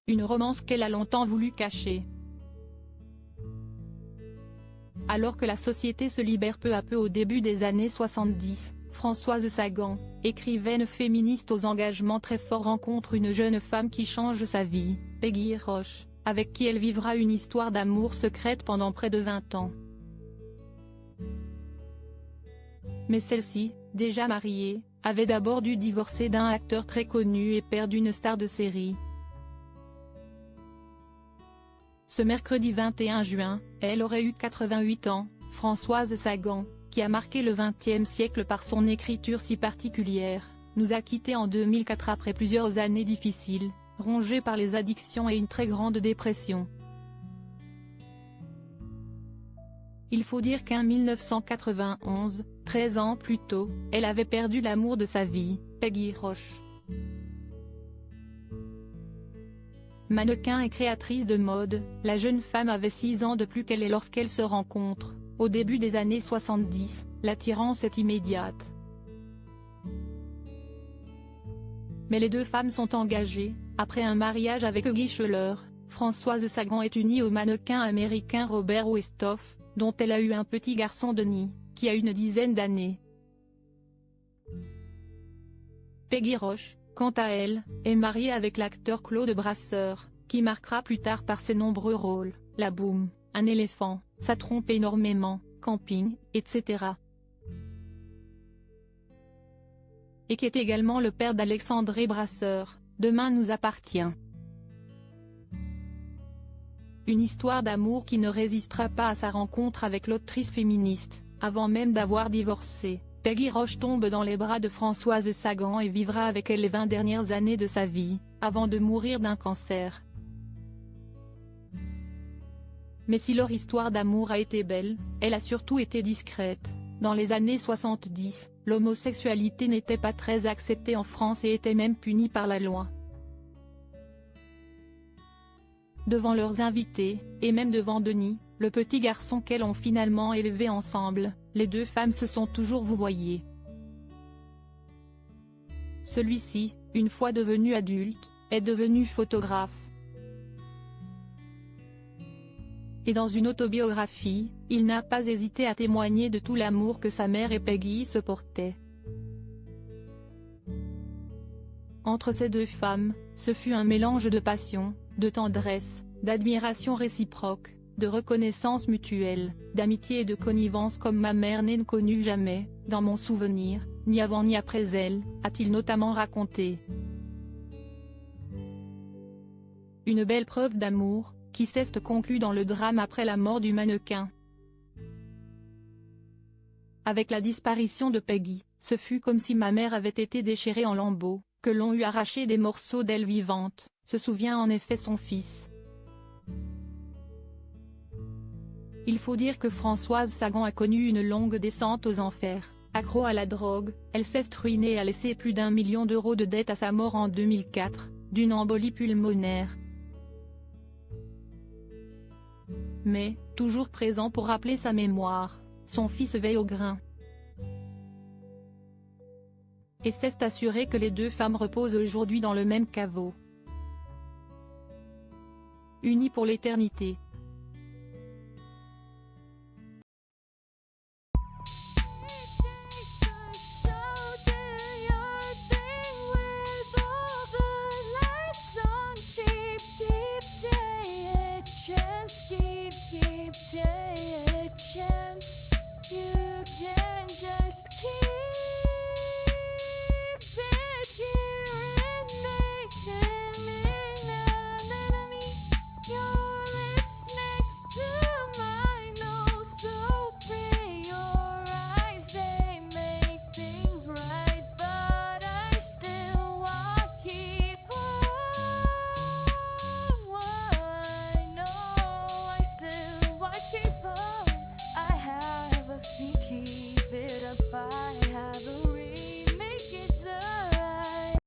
une romance qu'elle a longtemps voulu cacher. Alors que la société se libère peu à peu au début des années 70, Françoise Sagan, écrivaine féministe aux engagements très forts, rencontre une jeune femme qui change sa vie, Peggy Roche, avec qui elle vivra une histoire d'amour secrète pendant près de 20 ans. Mais celle-ci, déjà mariée, avait d'abord dû divorcer d'un acteur très connu et père d'une star de série. Ce mercredi 21 juin, elle aurait eu 88 ans, Françoise Sagan, qui a marqué le XXe siècle par son écriture si particulière, nous a quittés en 2004 après plusieurs années difficiles, rongée par les addictions et une très grande dépression. Il faut dire qu'en 1991, 13 ans plus tôt, elle avait perdu l'amour de sa vie, Peggy Roche. Mannequin et créatrice de mode, la jeune femme avait 6 ans de plus qu'elle et lorsqu'elles se rencontrent, au début des années 70, l'attirance est immédiate. Mais les deux femmes sont engagées, après un mariage avec Guy Scheller, Françoise Sagan est unie au mannequin américain Robert Westhoff, dont elle a eu un petit garçon Denis, qui a une dizaine d'années. Peggy Roche, quant à elle, est mariée avec l'acteur Claude Brasseur, qui marquera plus tard par ses nombreux rôles, La Boum, Un éléphant, Ça trompe énormément, Camping, etc. Et qui est également le père d'Alexandre Brasseur, Demain nous appartient. Une histoire d'amour qui ne résistera pas à sa rencontre avec l'autrice féministe, avant même d'avoir divorcé. Peggy Roche tombe dans les bras de Françoise Sagan et vivra avec elle les 20 dernières années de sa vie, avant de mourir d'un cancer. Mais si leur histoire d'amour a été belle, elle a surtout été discrète. Dans les années 70, l'homosexualité n'était pas très acceptée en France et était même punie par la loi. Devant leurs invités, et même devant Denis, le petit garçon qu'elles ont finalement élevé ensemble, les deux femmes se sont toujours vouvoyées. Celui-ci, une fois devenu adulte, est devenu photographe. Et dans une autobiographie, il n'a pas hésité à témoigner de tout l'amour que sa mère et Peggy se portaient. Entre ces deux femmes, ce fut un mélange de passion, de tendresse, d'admiration réciproque, de reconnaissance mutuelle, d'amitié et de connivence comme ma mère n'est connue jamais, dans mon souvenir, ni avant ni après elle, a-t-il notamment raconté. Une belle preuve d'amour, qui s'est conclue dans le drame après la mort du mannequin. Avec la disparition de Peggy, ce fut comme si ma mère avait été déchirée en lambeaux, que l'on eût arraché des morceaux d'elle vivante, se souvient en effet son fils. Il faut dire que Françoise Sagan a connu une longue descente aux enfers. Accro à la drogue, elle s'est ruinée et a laissé plus d'1 million d'euros de dettes à sa mort en 2004, d'une embolie pulmonaire. Mais, toujours présent pour rappeler sa mémoire, son fils veille au grain. Et s'est assuré que les deux femmes reposent aujourd'hui dans le même caveau. Unies pour l'éternité.